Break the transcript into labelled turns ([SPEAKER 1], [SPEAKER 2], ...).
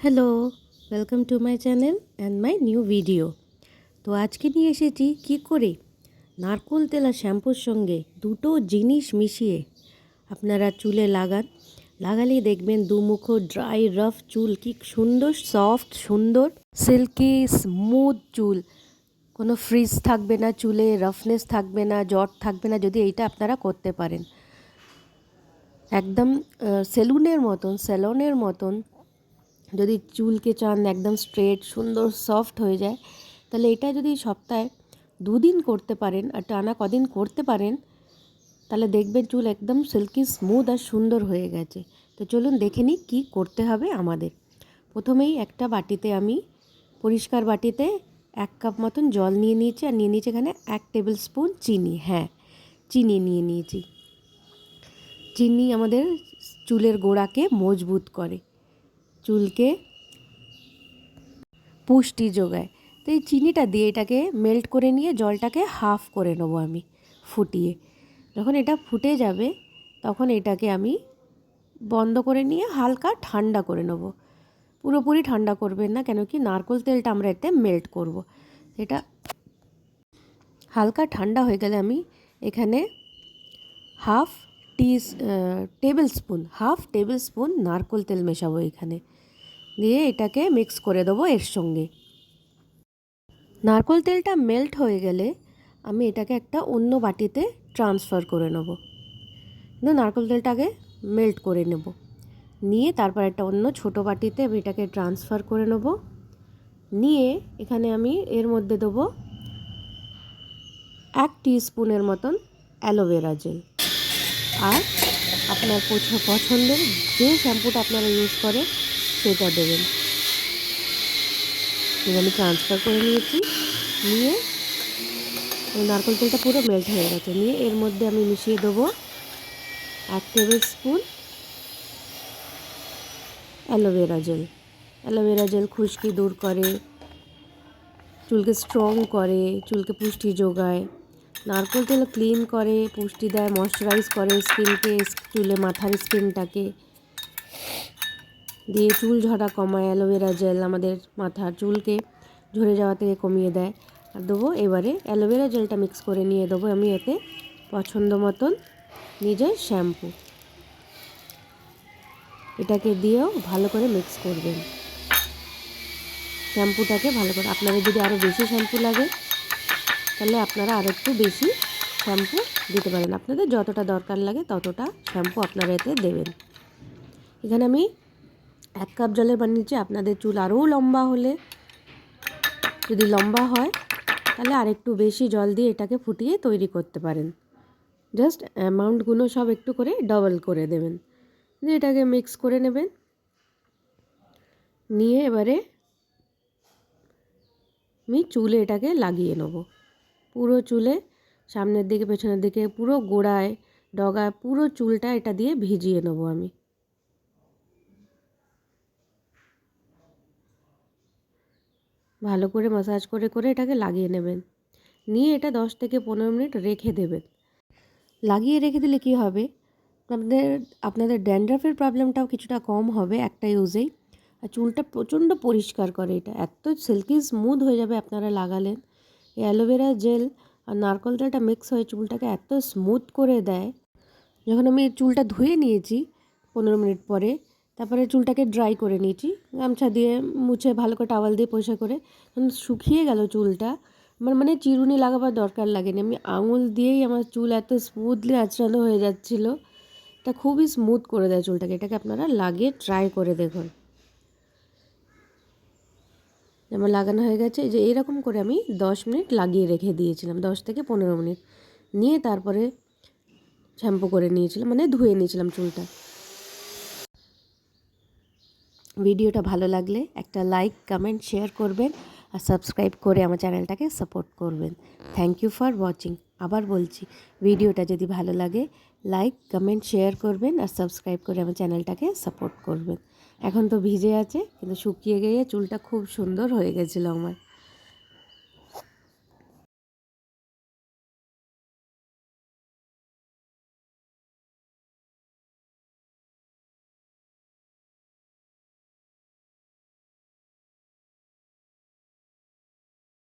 [SPEAKER 1] Hello, welcome to my channel and my new video. তো আজকে নিয়ে এসেছি কি করে নারকোল তেল আর শ্যাম্পুর সঙ্গে দুটো জিনিস মিশিয়ে আপনারা চুলে লাগালেই দেখবেন দুমুখো ড্রাই রাফ চুল কি সুন্দর সফট, সুন্দর সিল্কি স্মুথ চুল। কোনো ফ্রিজ থাকবে না চুলে, রাফনেস থাকবে না, জট থাকবে না যদি এইটা আপনারা করতে পারেন। একদম স্যালনের মতন যদি চুলকে চান একদম স্ট্রেট সুন্দর সফট হয়ে যায়, তাহলে এটা যদি সপ্তাহে 2 দিন করতে পারেন আর টানা কদিন করতে পারেন, তাহলে দেখবেন চুল একদম সিল্কি স্মুথ আর সুন্দর হয়ে গেছে। তো চলুন দেখে নিই কী করতে হবে আমাদের। প্রথমেই একটা বাটিতে আমি পরিষ্কার বাটিতে 1 কাপ মতন জল নিয়ে নিয়েছি আর নিয়ে নিয়েছি এখানে 1 টেবিল স্পুন চিনি। চিনি নিয়ে নিয়েছি। চিনি আমাদের চুলের গোড়াকে মজবুত করে, চুলকে পুষ্টি যোগায়। তো এই চিনিটা দিয়ে এটাকে মেল্ট করে নিয়ে জলটাকে হাফ করে নেবো আমি ফুটিয়ে। যখন এটা ফুটে যাবে তখন এটাকে আমি বন্ধ করে নিয়ে হালকা ঠান্ডা করে নেব। পুরোপুরি ঠান্ডা করবেন না, কেন কি নারকেল তেলটা আমরা এতে মেল্ট করব। এটা হালকা ঠান্ডা হয়ে গেলে আমি এখানে হাফ টেবিল স্পুন নারকেল তেল মেশাবো এখানে, দিয়ে এটাকে মিক্স করে দেবো এর সঙ্গে। নারকেল তেলটা মেল্ট হয়ে গেলে আমি এটাকে একটা অন্য বাটিতে ট্রান্সফার করে নেব। নারকেল তেলটাকে মেল্ট করে নেব, নিয়ে তারপর একটা অন্য ছোটো বাটিতে আমি এটাকে ট্রান্সফার করে নেব। নিয়ে এখানে আমি এর মধ্যে দেবো 1 টিস্পুনের মতন অ্যালোভেরা জেল, আর আপনার পছন্দের যে শ্যাম্পুটা আপনারা ইউজ করেন সেটা দেবেন। আমি ট্রান্সফার করে নিয়েছি, নিয়ে নারকেল তেলটা পুরো মেল্ট হয়ে গেছে। নিয়ে এর মধ্যে আমি মিশিয়ে দেবো 1 টেবিল স্পুন অ্যালোভেরা জেল খুশকি দূর করে, চুলকে স্ট্রং করে, চুলকে পুষ্টি যোগায়। নারকেল তেল ক্লিন করে, পুষ্টি দেয়, ময়শ্চারাইজ করে স্কিনকে, মাথার স্কিনটাকে দিয়ে চুল ঝরা কমায়। অ্যালোভেরা জেল আমাদের মাথার চুলকে ঝরে যাওয়া থেকে কমিয়ে দেয়। আর দেবো এবারে অ্যালোভেরা জেলটা মিক্স করে নিয়ে দেবো আমি এতে পছন্দ মতন নিজের শ্যাম্পু। এটাকে দিয়েও ভালো করে মিক্স করবেন শ্যাম্পুটাকে ভালো করে। আপনাদের যদি আরও বেশি শ্যাম্পু লাগে তাহলে আপনারা আরও একটু বেশি শ্যাম্পু দিতে পারেন, আপনাদের যতটা দরকার লাগে ততটা শ্যাম্পু আপনারা এতে দেবেন। এখানে আমি 1 কাপ জলের বানিয়েছি। আপনাদের চুল আরও লম্বা হলে, যদি লম্বা হয় তাহলে আরেকটু বেশি জল দিয়ে এটাকে ফুটিয়ে তৈরি করতে পারেন। জাস্ট অ্যামাউন্টগুলো সব একটু করে ডবল করে দেবেন, দিয়ে এটাকে মিক্স করে নেবেন। নিয়ে এবারে আমি চুলে এটাকে লাগিয়ে নেব, পুরো চুলে, সামনের দিকে পেছনের দিকে পুরো গোড়ায় ডগায় পুরো চুলটা এটা দিয়ে ভিজিয়ে নেব আমি। ভালো করে ম্যাসাজ করে করে এটাকে লাগিয়ে নেবেন। নিয়ে এটা 10 থেকে 15 মিনিট রেখে দেবেন। লাগিয়ে রেখে দিলে কি হবে, আপনাদের ড্যান্ড্রাফের প্রবলেমটাও কিছুটা কম হবে একটা ইউজেই। আর চুলটা প্রচণ্ড পরিষ্কার করে, এটা এত সিল্কি স্মুথ হয়ে যাবে আপনারা লাগালেন। এই অ্যালোভেরা জেল আর নারকেল তেলটা মিক্স হয়ে চুলটাকে এত স্মুথ করে দেয়। যখন আমি চুলটা ধুয়ে নিয়েছি 15 মিনিট পরে, তারপরে চুলটাকে ড্রাই করে নিয়েছি গামছা দিয়ে মুছে, ভালো করে টাওয়াল দিয়ে পরিষ্কার করে, শুকিয়ে গেল চুলটা। আমার মানে চিরুনি লাগাবার দরকার লাগেনি, আমি আঙুল দিয়েই আমার চুল এত স্মুথলি আঁচড়ানো হয়ে যাচ্ছিলো। এটা খুবই স্মুথ করে দেয় চুলটাকে। এটাকে আপনারা লাগিয়ে ট্রাই করে দেখুন। আমার লাগানো হয়ে গেছে, যে এরকম করে আমি 10 মিনিট লাগিয়ে রেখে দিয়েছিলাম, 10 থেকে 15 মিনিট। নিয়ে তারপরে শ্যাম্পু করে নিয়েছিলাম, মানে ধুয়ে নিয়েছিলাম চুলটা। ভিডিওটা ভালো লাগলে একটা লাইক, কমেন্ট, শেয়ার করবেন আর সাবস্ক্রাইব করে আমার চ্যানেলটাকে সাপোর্ট করবেন। Thank you for watching. আবার বলছি, ভিডিওটা যদি ভালো লাগে লাইক, কমেন্ট, শেয়ার করবেন আর সাবস্ক্রাইব করে আমার চ্যানেলটাকে সাপোর্ট করবেন। এখন তো ভিজে আছে, কিন্তু শুকিয়ে গিয়ে চুলটা খুব সুন্দর হয়ে গেছিলো আমার।